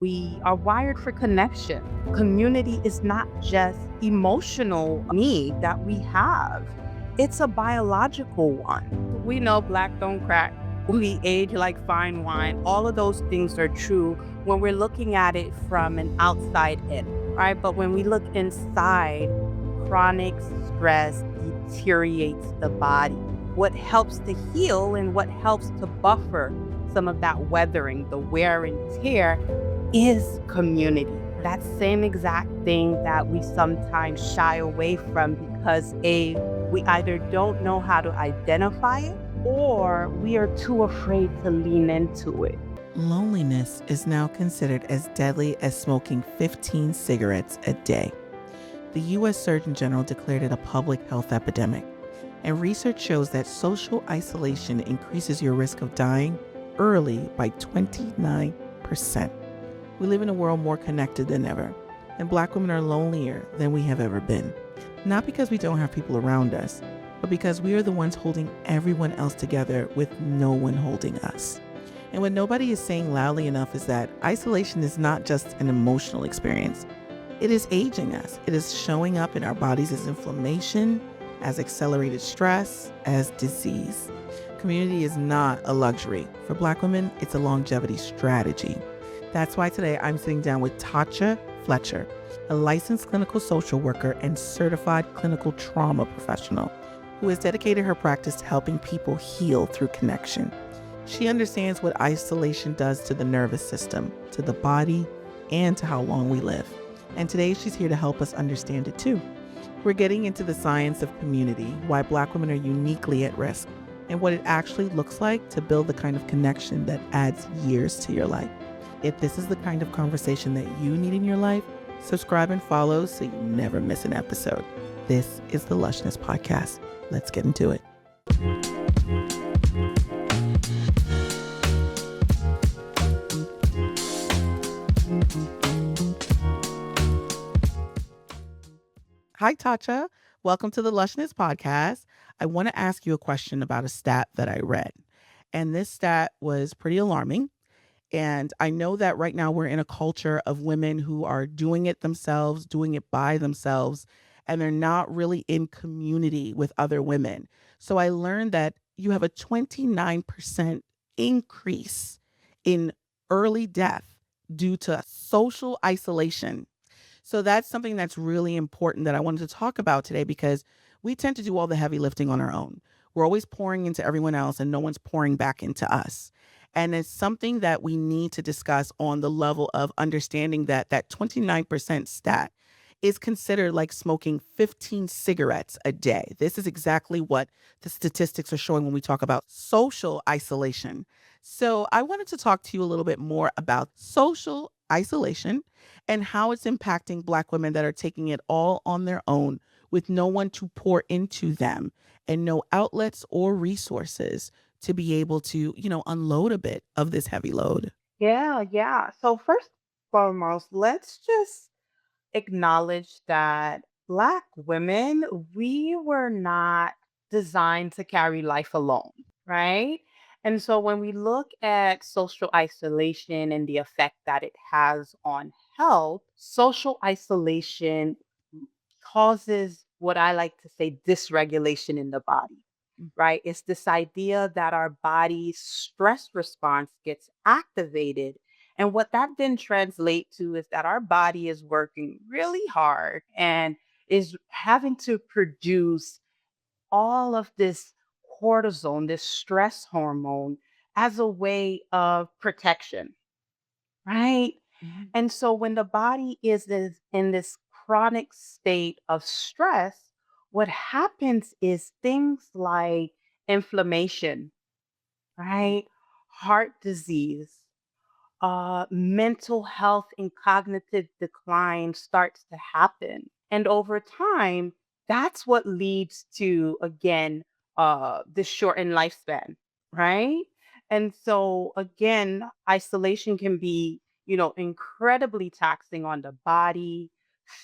We are wired for connection. Community is not just emotional need that we have. It's a biological one. We know black don't crack. We age like fine wine. All of those things are true when we're looking at it from an outside in, right? But when we look inside, chronic stress deteriorates the body. What helps to heal and what helps to buffer some of that weathering, the wear and tear, is community. That same exact thing that we sometimes shy away from because we either don't know how to identify it or we are too afraid to lean into it. Loneliness is now considered as deadly as smoking 15 cigarettes a day. The U.S. Surgeon General declared it a public health epidemic, and research shows that social isolation increases your risk of dying early by 29%. We live in a world more connected than ever, and Black women are lonelier than we have ever been. Not because we don't have people around us, but because we are the ones holding everyone else together with no one holding us. And what nobody is saying loudly enough is that isolation is not just an emotional experience. It is aging us. It is showing up in our bodies as inflammation, as accelerated stress, as disease. Community is not a luxury. For Black women, it's a longevity strategy. That's why today I'm sitting down with Tacha Fletcher, a licensed clinical social worker and certified clinical trauma professional who has dedicated her practice to helping people heal through connection. She understands what isolation does to the nervous system, to the body, and to how long we live. And today she's here to help us understand it too. We're getting into the science of community, why Black women are uniquely at risk, and what it actually looks like to build the kind of connection that adds years to your life. If this is the kind of conversation that you need in your life, subscribe and follow so you never miss an episode. This is the Lushness Podcast. Let's get into it. Hi, Tacha. Welcome to the Lushness Podcast. I want to ask you a question about a stat that I read. And this stat was pretty alarming. And I know that right now we're in a culture of women who are doing it themselves, doing it by themselves, and they're not really in community with other women. So I learned that you have a 29% increase in early death due to social isolation. So that's something that's really important that I wanted to talk about today because we tend to do all the heavy lifting on our own. We're always pouring into everyone else and no one's pouring back into us. And it's something that we need to discuss on the level of understanding that that 29% stat is considered like smoking 15 cigarettes a day. This is exactly what the statistics are showing when we talk about social isolation. So I wanted to talk to you a little bit more about social isolation and how it's impacting Black women that are taking it all on their own with no one to pour into them and no outlets or resources to be able to, unload a bit of this heavy load. Yeah, yeah. So first and foremost, let's just acknowledge that Black women, we were not designed to carry life alone, right? And so when we look at social isolation and the effect that it has on health, social isolation causes what I like to say dysregulation in the body, right? It's this idea that our body's stress response gets activated. And what that then translates to is that our body is working really hard and is having to produce all of this cortisol, this stress hormone, as a way of protection, right? Mhm. And so when the body is in this chronic state of stress, what happens is things like inflammation, right? Heart disease, mental health and cognitive decline starts to happen. And over time, that's what leads to, again, the shortened lifespan, right? And so, again, isolation can be, incredibly taxing on the body,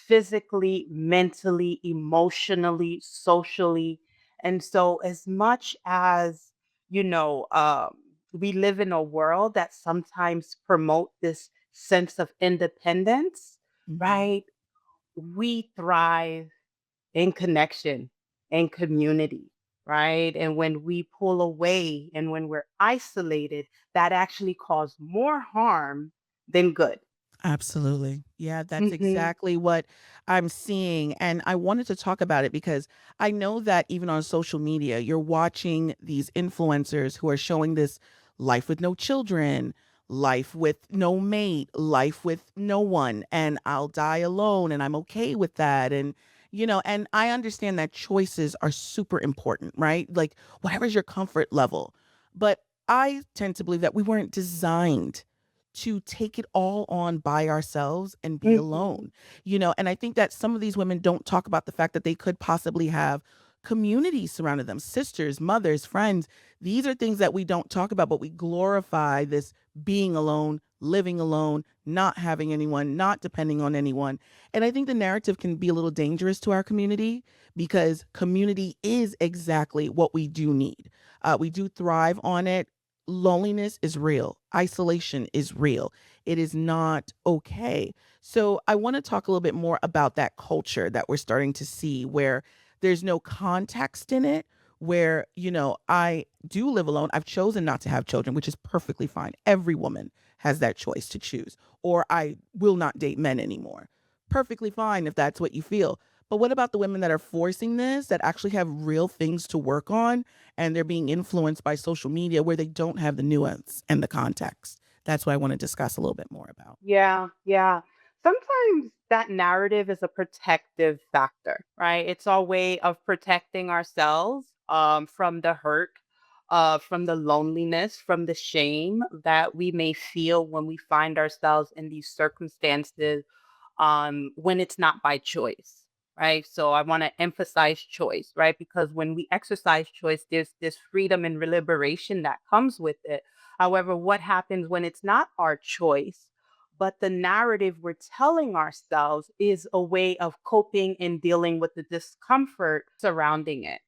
physically, mentally, emotionally, socially. And so, as much as, you know, um, we live in a world that sometimes promote this sense of independence, Mhm. right? We thrive in connection and community, right? And when we pull away and when we're isolated, that actually causes more harm than good. Absolutely. Yeah, that's Hmm. exactly what I'm seeing. And I wanted to talk about it because I know that even on social media, you're watching these influencers who are showing this life with no children, life with no mate, life with no one, and I'll die alone and I'm okay with that. And I understand that choices are super important, right? Like, whatever's your comfort level. But I tend to believe that we weren't designed to take it all on by ourselves and be Hmm. alone, and I think that some of these women don't talk about the fact that they could possibly have communities surrounding them, sisters, mothers, friends. These are things that we don't talk about, but we glorify this being alone, living alone, not having anyone, not depending on anyone. And I think the narrative can be a little dangerous to our community because community is exactly what we do need. We do thrive on it. Loneliness is real. Isolation is real. It is not okay. So I want to talk a little bit more about that culture that we're starting to see where there's no context in it, where, I do live alone. I've chosen not to have children, which is perfectly fine. Every woman has that choice to choose. Or I will not date men anymore. Perfectly fine if that's what you feel. But what about the women that are forcing this, that actually have real things to work on, and they're being influenced by social media where they don't have the nuance and the context? That's what I want to discuss a little bit more about. Yeah, yeah. Sometimes that narrative is a protective factor, right? It's our way of protecting ourselves from the hurt, from the loneliness, from the shame that we may feel when we find ourselves in these circumstances when it's not by choice, right? So I want to emphasize choice, right? Because when we exercise choice, there's this freedom and liberation that comes with it. However, what happens when it's not our choice, but the narrative we're telling ourselves is a way of coping and dealing with the discomfort surrounding it,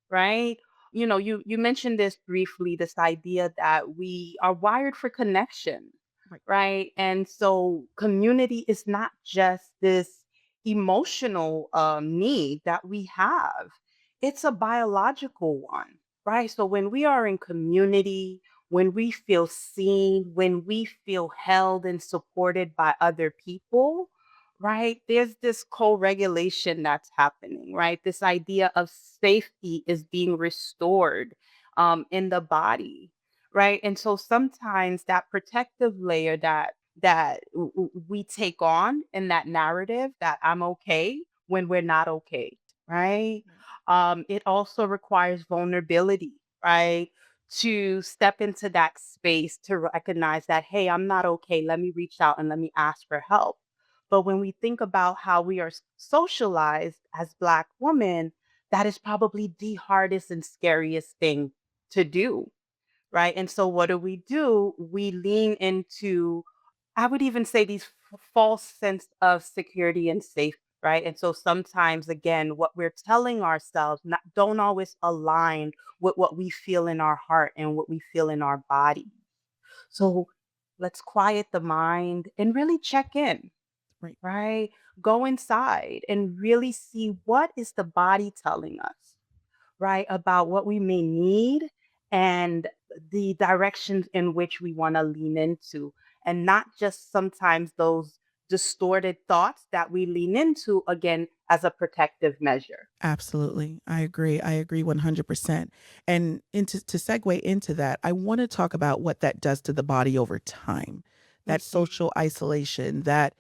right? You mentioned this briefly, this idea that we are wired for connection, Right. right? And so community is not just this emotional need that we have, it's a biological one, right? So when we are in community, when we feel seen, when we feel held and supported by other people, right? There's this co-regulation that's happening, right? This idea of safety is being restored in the body, right? And so sometimes that protective layer that we take on in that narrative that I'm okay when we're not okay, right? Right. It also requires vulnerability, right? To step into that space to recognize that, hey, I'm not okay. Let me reach out and let me ask for help. But when we think about how we are socialized as Black women, that is probably the hardest and scariest thing to do, right? And so what do? We lean into, I would even say, these false sense of security and safety, right? And so sometimes, again, what we're telling ourselves don't always align with what we feel in our heart and what we feel in our body. So let's quiet the mind and really check in, Right. right? Go inside and really see what is the body telling us, right? About what we may need and the directions in which we want to lean into, and not just sometimes those distorted thoughts that we lean into again as a protective measure. Absolutely. I agree. I agree 100%. And to segue into that, I want to talk about what that does to the body over time. That Mhm. social isolation, that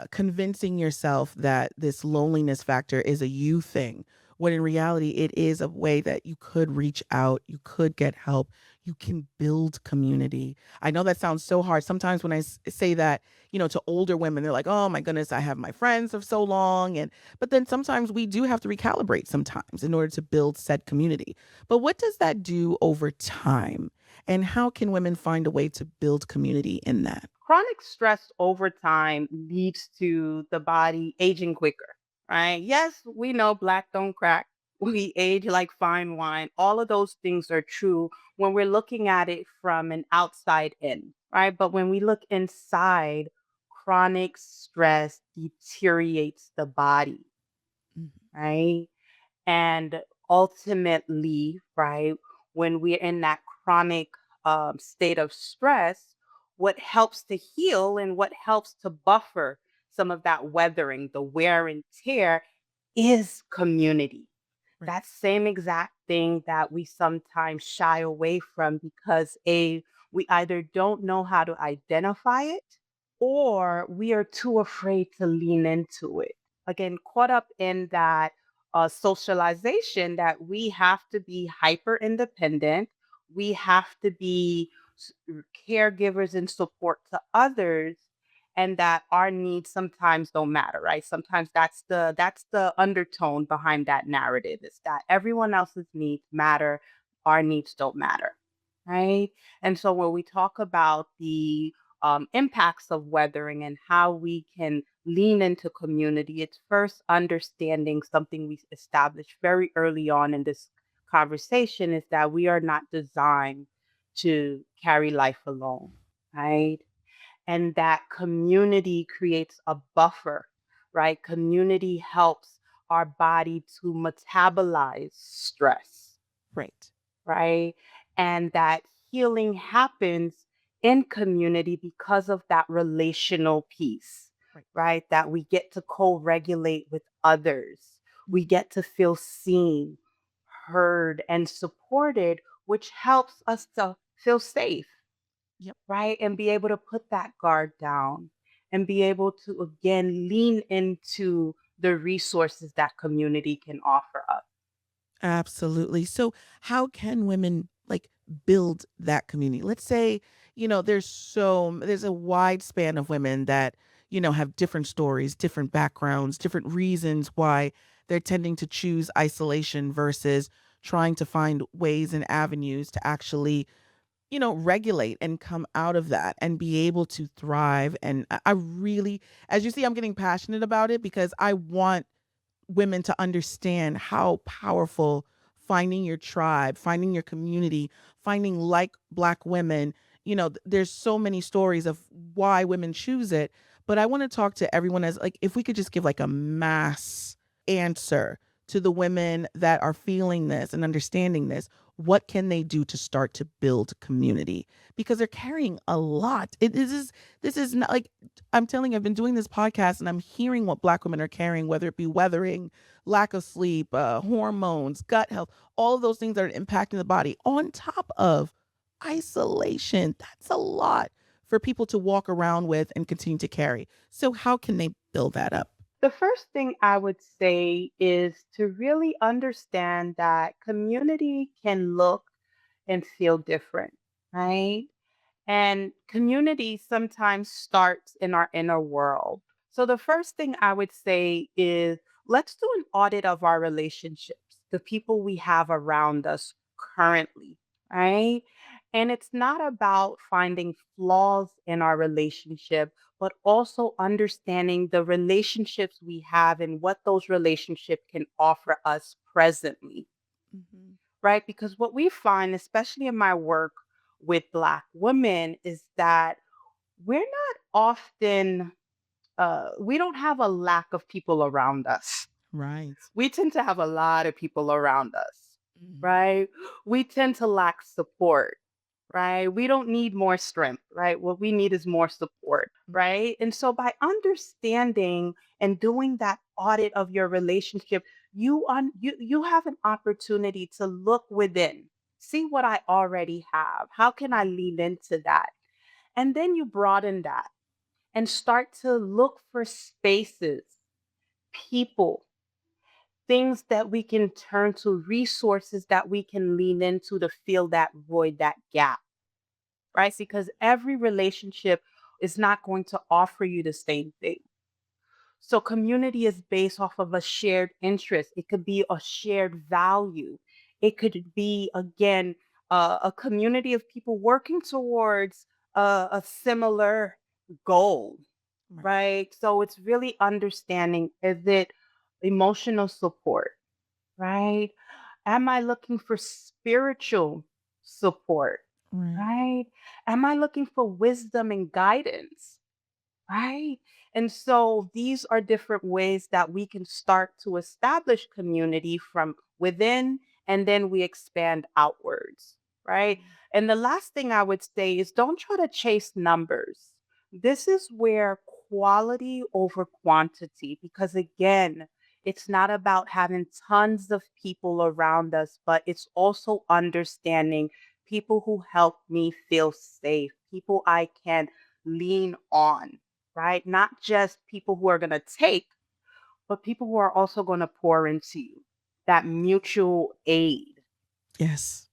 convincing yourself that this loneliness factor is a you thing, when in reality, it is a way that you could reach out, you could get help, you can build community. I know that sounds so hard. Sometimes when I say that, to older women, they're like, oh my goodness, I have my friends of so long. But then sometimes we do have to recalibrate sometimes in order to build said community. But what does that do over time? And how can women find a way to build community in that? Chronic stress over time leads to the body aging quicker, right? Yes, we know Black don't crack. We age like fine wine. All of those things are true when we're looking at it from an outside in. right? But when we look inside, chronic stress deteriorates the body, Mhm. right? And ultimately, right, when we're in that chronic state of stress, what helps to heal and what helps to buffer some of that weathering, the wear and tear, is community. Right. That same exact thing that we sometimes shy away from because we either don't know how to identify it or we are too afraid to lean into it. Again, caught up in that socialization that we have to be hyper independent, we have to be caregivers and support to others, and that our needs sometimes don't matter, right? Sometimes that's the undertone behind that narrative is that everyone else's needs matter, our needs don't matter, right? And so when we talk about the impacts of weathering and how we can lean into community, it's first understanding something we established very early on in this conversation is that we are not designed to carry life alone, right? And that community creates a buffer, right? Community helps our body to metabolize stress, Right. right? And that healing happens in community because of that relational piece, Right. right? That we get to co regulate with others. We Mhm. get to feel seen, heard, and supported, which helps us to feel safe, Yep. right? And be able to put that guard down and be able to, again, lean into the resources that community can offer us. Absolutely. So, how can women like build that community? Let's say, there's a wide span of women that, have different stories, different backgrounds, different reasons why they're tending to choose isolation versus trying to find ways and avenues to actually, regulate and come out of that and be able to thrive. And I really, as you see, I'm getting passionate about it because I want women to understand how powerful finding your tribe, finding your community, finding like Black women, there's so many stories of why women choose it. But I want to talk to everyone as like, if we could just give like a mass answer to the women that are feeling this and understanding this, what can they do to start to build community? Because they're carrying a lot. This is not like I'm telling you, I've been doing this podcast and I'm hearing what Black women are carrying, whether it be weathering, lack of sleep, hormones, gut health, all of those things that are impacting the body on top of isolation. That's a lot for people to walk around with and continue to carry. So, how can they build that up? The first thing I would say is to really understand that community can look and feel different, right? And community sometimes starts in our inner world. So the first thing I would say is let's do an audit of our relationships, the people we have around us currently, right? And it's not about finding flaws in our relationship, but also understanding the relationships we have and what those relationships can offer us presently, Mhm. right? Because what we find, especially in my work with Black women, is that we're not often, we don't have a lack of people around us. Right. We tend to have a lot of people around us, Mhm. right? We tend to lack support, right? We don't need more strength, right? What we need is more support, Mm. right? And so by understanding and doing that audit of your relationship, you have an opportunity to look within, see what I already have. How can I lean into that? And then you broaden that and start to look for spaces, people, things that we can turn to, resources that we can lean into to fill that void, that gap, right? Because every relationship is not going to offer you the same thing. So, community is based off of a shared interest. It could be a shared value. It could be, again, a community of people working towards a similar goal, Right. right? So, it's really understanding, is it emotional support, right? Am I looking for spiritual support? Right. right? Am I looking for wisdom and guidance? Right. And so these are different ways that we can start to establish community from within, and then we expand outwards. Right. And the last thing I would say is don't try to chase numbers. This is where quality over quantity, because again, it's not about having tons of people around us, but it's also understanding people who help me feel safe, people I can lean on, right? Not just people who are going to take, but people who are also going to pour into you. That mutual aid. Yes.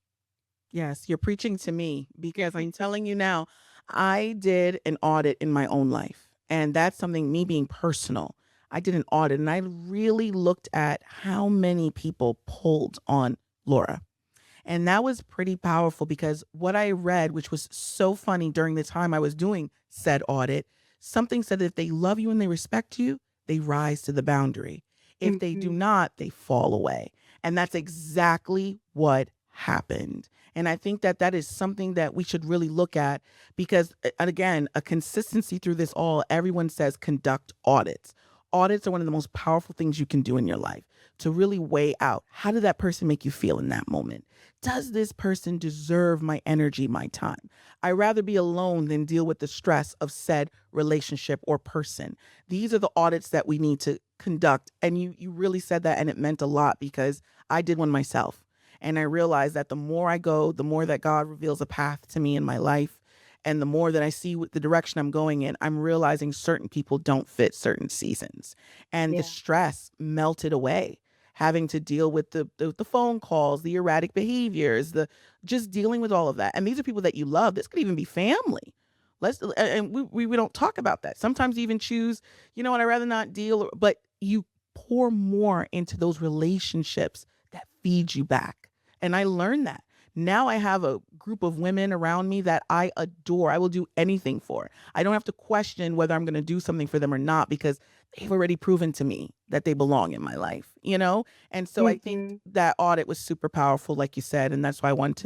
Yes, you're preaching to me because I'm telling you now, I did an audit in my own life. And that's something, me being personal. I did an audit and I really looked at how many people pulled on Laura. And that was pretty powerful because what I read, which was so funny during the time I was doing said audit, something said that if they love you and they respect you, they rise to the boundary. If they do Mhm. not, they fall away. And that's exactly what happened. And I think that that is something that we should really look at because, and again, a consistency through this all, everyone says conduct audits. Audits are one of the most powerful things you can do in your life to really weigh out how did that person make you feel in that moment? Does this person deserve my energy, my time? I rather be alone than deal with the stress of said relationship or person. These are the audits that we need to conduct. And you really said that and it meant a lot because I did one myself. And I realized that the more I go, the more that God reveals a path to me in my life. And the more that I see the direction I'm going in, I'm realizing certain people don't fit certain seasons. And the Yeah. stress melted away having to deal with the phone calls, the erratic behaviors, the just dealing with all of that. And these are people that you love. This could even be family. And we don't talk about that. Sometimes you even choose, you know what, I'd rather not deal, but you pour more into those relationships that feed you back. And I learned that. Now I have a group of women around me that I adore. I will do anything for. I don't have to question whether I'm going to do something for them or not because they've already proven to me that they belong in my life, you know? And so I think Mhm. that audit was super powerful, like you said. And that's why I wanted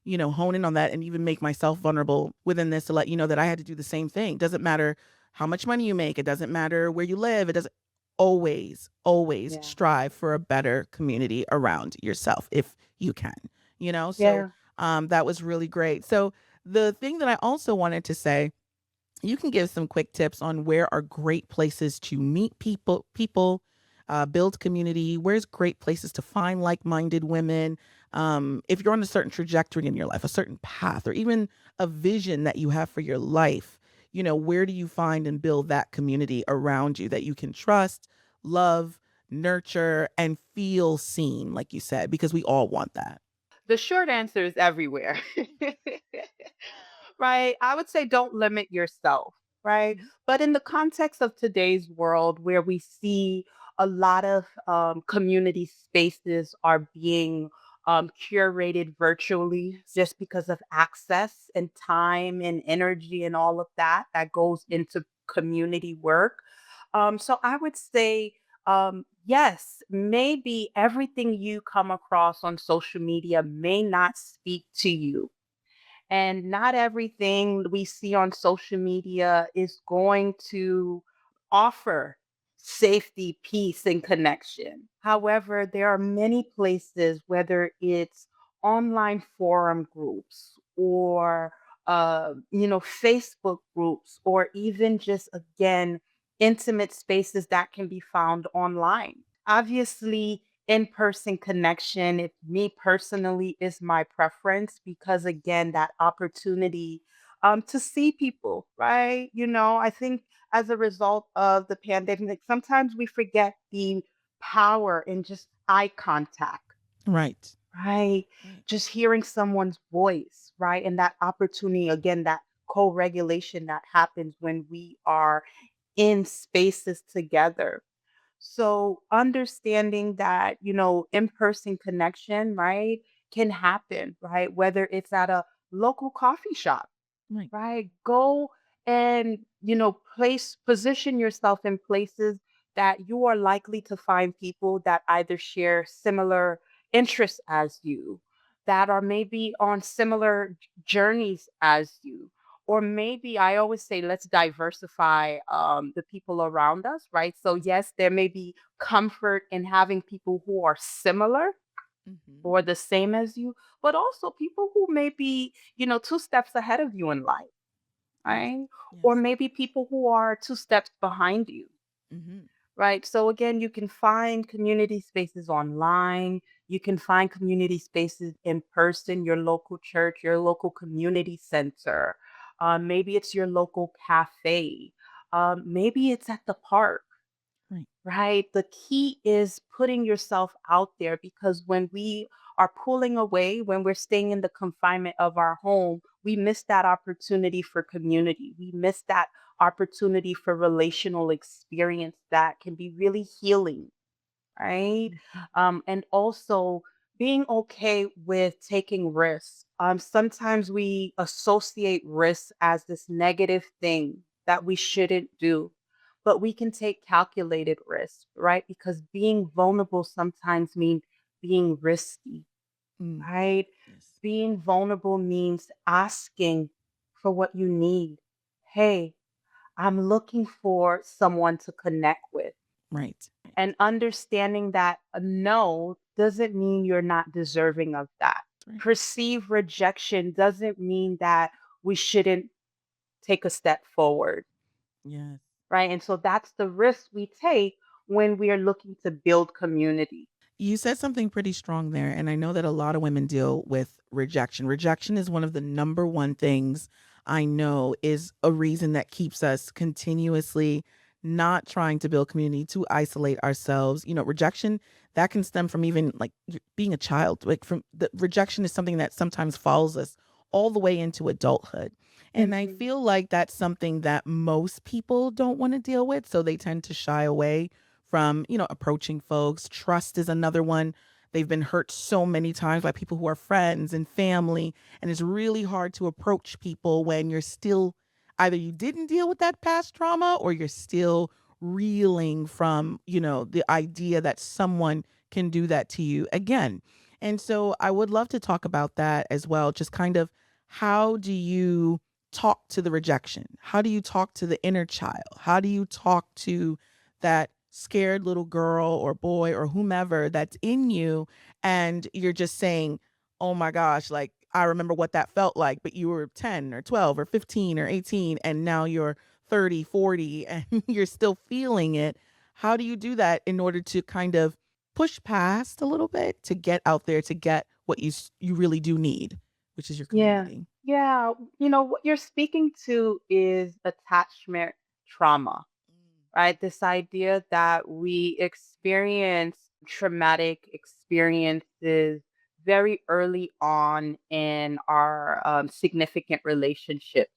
to, hone in on that and even make myself vulnerable within this to let you know that I had to do the same thing. Doesn't matter how much money you make, it doesn't matter where you live, it doesn't always Yeah. strive for a better community around yourself if you can, So Yeah. that was really great. So the thing that I also wanted to say, you can give some quick tips on where are great places to meet people, build community. Where's great places to find like-minded women? If you're on a certain trajectory in your life, a certain path, or even a vision that you have for your life, where do you find and build that community around you that you can trust, love, nurture, and feel seen, like you said, because we all want that. The short answer is everywhere. Right? I would say don't limit yourself, right? Mhm. But in the context of today's world where we see a lot of community spaces are being curated virtually just because of access and time and energy and all of that goes into community work. So I would say yes, maybe everything you come across on social media may not speak to you. And not everything we see on social media is going to offer safety, peace, and connection. However, there are many places, whether it's online forum groups or Facebook groups, or even just again intimate spaces that can be found online. Obviously, in-person connection, if me personally is my preference because again, that opportunity to see people, right? I think as a result of the pandemic, sometimes we forget the power in just eye contact, Right. right? Right. Just hearing someone's voice, right? And that opportunity, again, that co-regulation that happens when we are in spaces together. So understanding that, in-person connection, right, can happen, right? Whether it's at a local coffee shop, Right. right? Go and, position yourself in places that you are likely to find people that either share similar interests as you, that are maybe on similar journeys as you. Or maybe I always say, let's diversify the people around us, right? So, yes, there may be comfort in having people who are similar Hmm. or the same as you, but also people who may be, two steps ahead of you in life, Yes. right? Or Yes. maybe people who are two steps behind you. Hmm. Right. So again, you can find community spaces online. You can find community spaces in person, your local church, your local community center. Maybe it's your local cafe. Maybe it's at the park, Right. right? The key is putting yourself out there because when we are pulling away, when we're staying in the confinement of our home, we miss that opportunity for community. We miss that opportunity for relational experience that can be really healing, right? Mhm. And also being okay with taking risks. Sometimes we associate risks as this negative thing that we shouldn't do, but we can take calculated risks, right? Because being vulnerable sometimes means being risky, Mm. right? Yes. Being vulnerable means asking for what you need. Hey, I'm looking for someone to connect with, Right. and understanding that a no doesn't mean you're not deserving of that. Right. Perceived rejection doesn't mean that we shouldn't take a step forward, Yes. right? And so that's the risk we take when we are looking to build community. You said something pretty strong there, and I know that a lot of women deal with rejection. Rejection is one of the number one things I know is a reason that keeps us continuously not trying to build community, to isolate ourselves. Rejection that can stem from even like being a child. Like from the rejection is something that sometimes follows us all the way into adulthood. And I Mhm. feel like that's something that most people don't want to deal with, so they tend to shy away from, approaching folks. Trust is another one. They've been hurt so many times by people who are friends and family. And it's really hard to approach people when you're still either you didn't deal with that past trauma or you're still reeling from, the idea that someone can do that to you again. And so I would love to talk about that as well. Just kind of how do you talk to the rejection? How do you talk to the inner child? How do you talk to that scared little girl or boy or whomever that's in you, and you're just saying, "Oh my gosh, like I remember what that felt like, but you were 10 or 12 or 15 or 18 and now you're 30, 40 and you're still feeling it." How do you do that in order to kind of push past a little bit to get out there to get what you really do need, which is your Yeah. community? Yeah. What you're speaking to is attachment trauma, Mm. right? This idea that we experience traumatic experiences very early on in our significant relationships,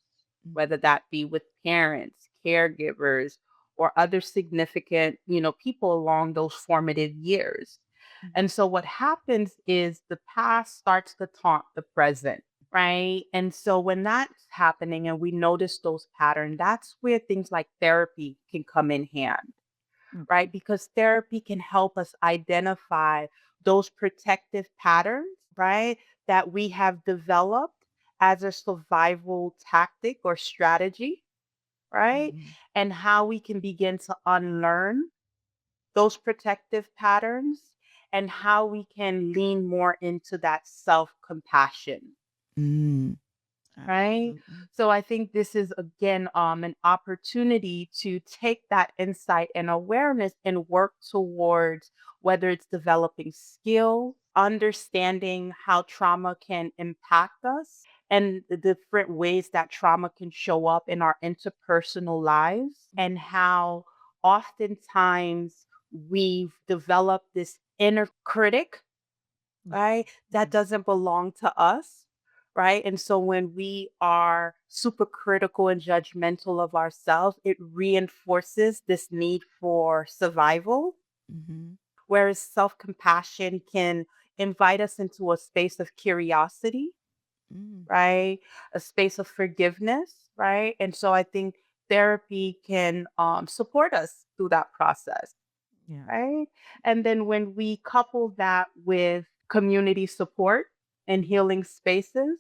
whether Mhm. that be with parents, caregivers, or other significant, people along those formative years. Mhm. And so what happens is the past starts to taunt the present. Right. And so when that's happening and we notice those patterns, that's where things like therapy can come in hand, right? Okay. Because therapy can help us identify those protective patterns, right? That we have developed as a survival tactic or strategy, right? Mhm. And how we can begin to unlearn those protective patterns and how we can lean more into that self compassion. Mm. Right? Absolutely. So I think this is again an opportunity to take that insight and awareness and work towards whether it's developing skill, understanding how trauma can impact us and the different ways that trauma can show up in our interpersonal lives, and how oftentimes we've developed this inner critic, Yes. right? That Mhm. doesn't belong to us, right? And so when we are super critical and judgmental of ourselves, it reinforces this need for survival, Mhm. whereas self compassion can invite us into a space of curiosity, Mm. right? A space of forgiveness, right? And so I think therapy can support us through that process, Yeah. right? And then when we couple that with community support and healing spaces,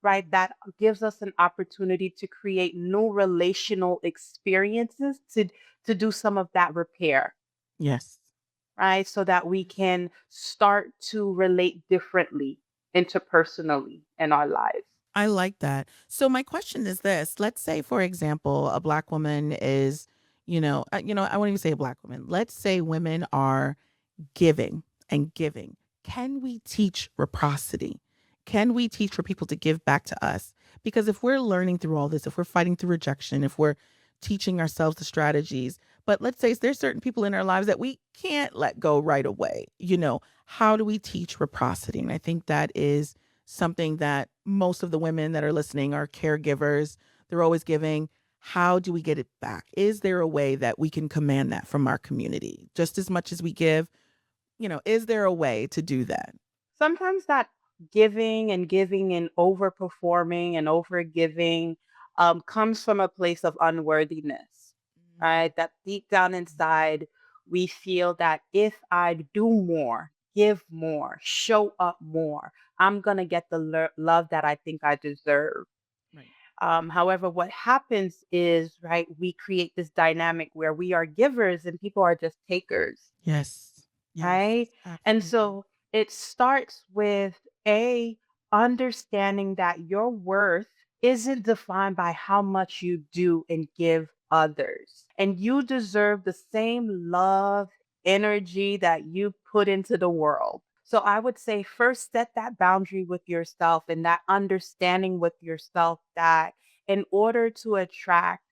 right? That gives us an opportunity to create new relational experiences to do some of that repair, Yes. right? So that we can start to relate differently interpersonally in our lives. I like that. So my question is this. Let's say, for example, a black woman is, I won't even say a black woman. Let's say women are giving and giving. Can we teach reciprocity? Can we teach for people to give back to us? Because if we're learning through all this, if we're fighting through rejection, if we're teaching ourselves the strategies, but let's say there's certain people in our lives that we can't let go right away, how do we teach reciprocity? And I think that is something that most of the women that are listening are caregivers. They're always giving. How do we get it back? Is there a way that we can command that from our community just as much as we give? Is there a way to do that? Sometimes that giving and overperforming and overgiving comes from a place of unworthiness, right? That deep down inside, we feel that if I do more, give more, show up more, I'm going to get the love that I think I deserve. Right. However, what happens is, right, we create this dynamic where we are givers and people are just takers, Yes. Yes. right? And Absolutely. so it starts with a understanding that your worth isn't defined by how much you do and give others. And you deserve the same love, energy that you put into the world. So I would say first set that boundary with yourself and that understanding with yourself that in order to attract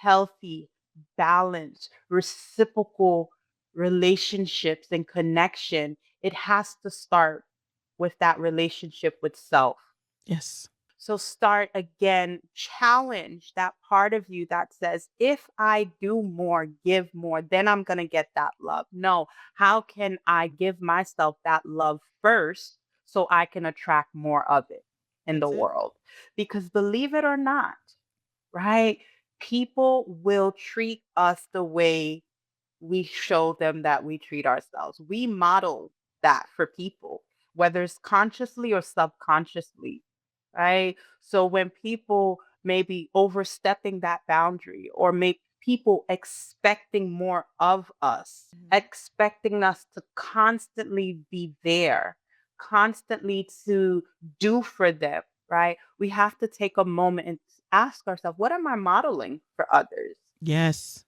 healthy, balanced, reciprocal relationships and connection, it has to start with that relationship with self. Yes. So start again, challenge that part of you that says, if I do more, give more, then I'm going to get that love. No, how can I give myself that love first so I can attract more of it in the That's it. world? Because believe it or not, right? People will treat us the way we show them that we treat ourselves. We model that for people, whether it's consciously or subconsciously, right? So when people may be overstepping that boundary or make people expecting more of us, Mhm. expecting us to constantly be there, constantly to do for them, right? We have to take a moment and ask ourselves, what am I modeling for others? Yes.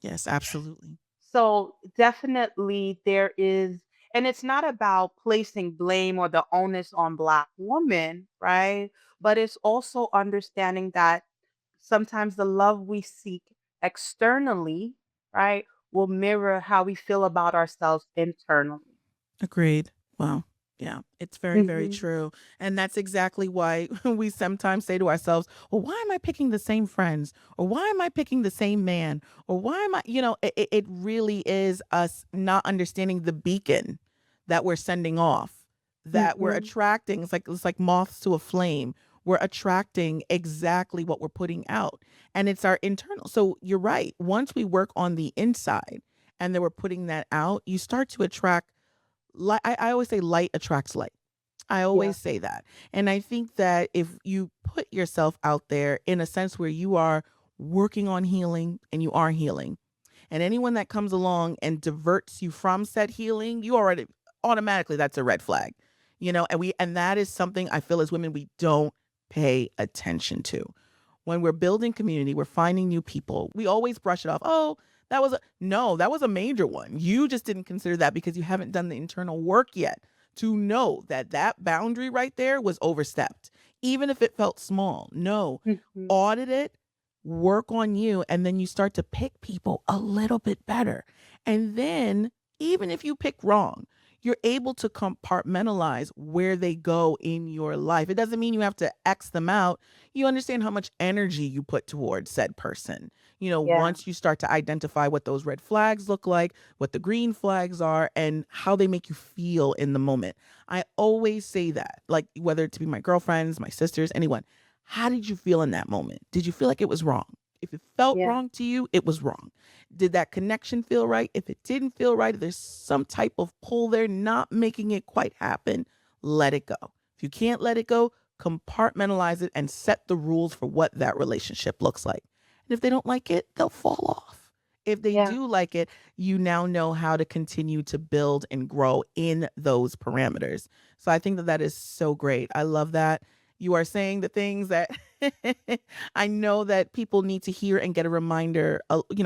Yes. Absolutely. So definitely there is, and it's not about placing blame or the onus on Black women, right? But it's also understanding that sometimes the love we seek externally, right, will mirror how we feel about ourselves internally. Agreed. Well, yeah, it's very, very Hmm. true. And that's exactly why we sometimes say to ourselves, well, why am I picking the same friends? Or why am I picking the same man? Or why am I, it really is us not understanding the beacon that we're sending off, that we're Hmm. attracting. It's like moths to a flame. We're attracting exactly what we're putting out. And it's our internal. So you're right. Once we work on the inside and then we're putting that out, you start to attract I always say light attracts light. I Yeah. always say that. And I think that if you put yourself out there in a sense where you are working on healing and you are healing, and anyone that comes along and diverts you from said healing, you already automatically that's a red flag. And that is something I feel as women we don't pay attention to. When we're building community, we're finding new people. We always brush it off. Oh, that was a major one. You just didn't consider that because you haven't done the internal work yet to know that that boundary right there was overstepped, even if it felt small. No, Hmm. audit it, work on you, and then you start to pick people a little bit better. And then, even if you pick wrong, you're able to compartmentalize where they go in your life. It doesn't mean you have to X them out. You understand how much energy you put towards said person. Yeah. Once you start to identify what those red flags look like, what the green flags are, and how they make you feel in the moment. I always say that, like whether it to be my girlfriends, my sisters, anyone. How did you feel in that moment? Did you feel like it was wrong? If it felt Yeah. wrong to you, it was wrong. Did that connection feel right? If it didn't feel right, if there's some type of pull there not making it quite happen, let it go. If you can't let it go, compartmentalize it and set the rules for what that relationship looks like. And if they don't like it, they'll fall off. If they Yeah. do like it, you now know how to continue to build and grow in those parameters. So I think that that is so great. I love that. You are saying the things that I know that people need to hear and get a reminder,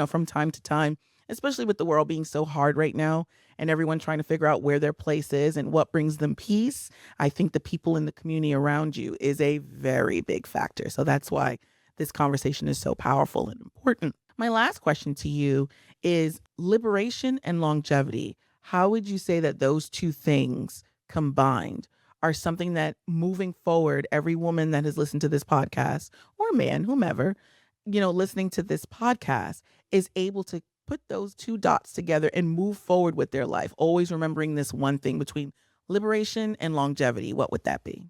from time to time, especially with the world being so hard right now and everyone trying to figure out where their place is and what brings them peace. I think the people in the community around you is a very big factor. So that's why this conversation is so powerful and important. My last question to you is liberation and longevity. How would you say that those two things combined are something that moving forward, every woman that has listened to this podcast or man, whomever, listening to this podcast is able to put those two dots together and move forward with their life, always remembering this one thing between liberation and longevity? What would that be?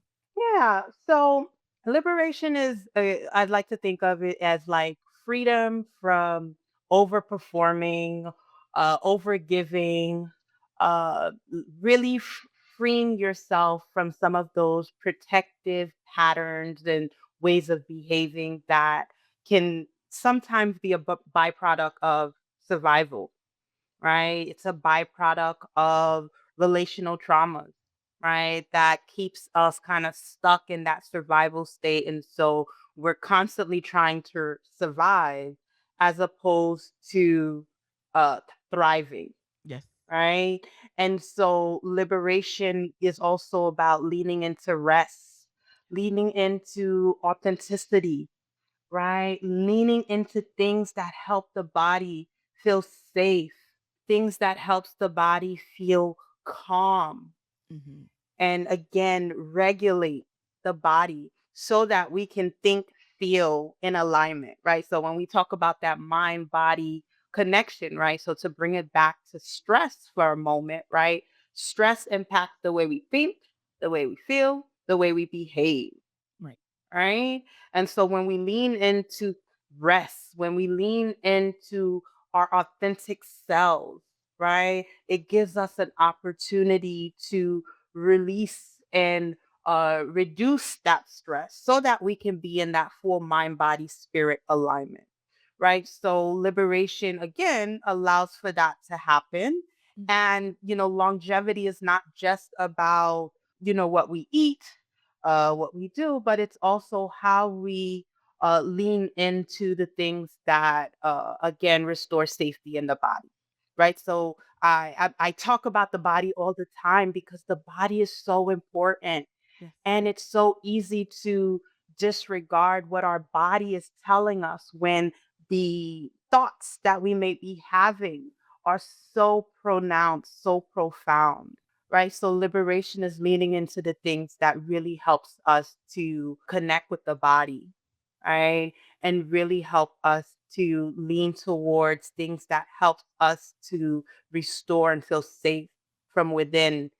Yeah. So liberation is, I'd like to think of it as like freedom from overperforming, overgiving, really freeing yourself from some of those protective patterns and ways of behaving that can sometimes be a byproduct of survival, right? It's a byproduct of relational traumas, right? That keeps us kind of stuck in that survival state. And so we're constantly trying to survive as opposed to uh, thriving, Yes. right? And so liberation is also about leaning into rest, leaning into authenticity, right? Leaning into things that help the body feel safe, things that helps the body feel calm, Hmm. and again regulate the body so that we can think, feel in alignment, right? So when we talk about that mind body connection, right? So to bring it back to stress for a moment, right? Stress impacts the way we think, the way we feel, the way we behave, Right. right? And so when we lean into rest, when we lean into our authentic selves, right, it gives us an opportunity to release and reduce that stress so that we can be in that full mind, body, spirit alignment, right? So liberation again allows for that to happen. And, longevity is not just about, what we eat, what we do, but it's also how we lean into the things that, again, restore safety in the body, right? So I talk about the body all the time because the body is so important. Yes. And it's so easy to disregard what our body is telling us when the thoughts that we may be having are so pronounced, so profound, right? So liberation is leaning into the things that really helps us to connect with the body, right? And really help us to lean towards things that help us to restore and feel safe from within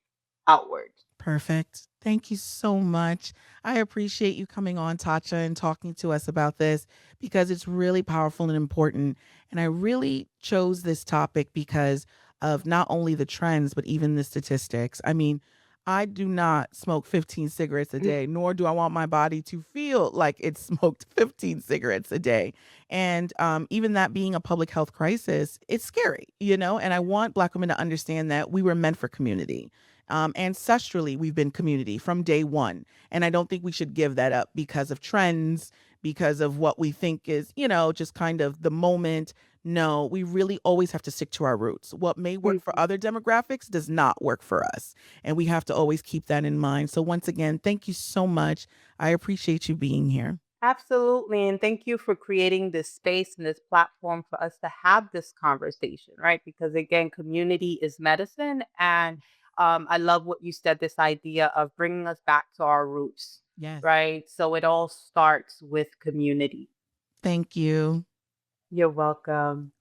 outward. Perfect. Thank you so much. I appreciate you coming on, Tacha, and talking to us about this because it's really powerful and important. And I really chose this topic because of not only the trends, but even the statistics. I mean, I do not smoke 15 cigarettes a day, nor do I want my body to feel like it smoked 15 cigarettes a day. And even that being a public health crisis, it's scary. And I want Black women to understand that we were meant for community. Ancestrally, we've been community from day one. And I don't think we should give that up because of trends, because of what we think is, just kind of the moment. No, we really always have to stick to our roots. What may work for Mhm. other demographics does not work for us. And we have to always keep that in mind. So, once again, thank you so much. I appreciate you being here. Absolutely. And thank you for creating this space and this platform for us to have this conversation, right? Because again, community is medicine. And I love what you said, this idea of bringing us back to our roots, Yes. right? So it all starts with community. Thank you. You're welcome.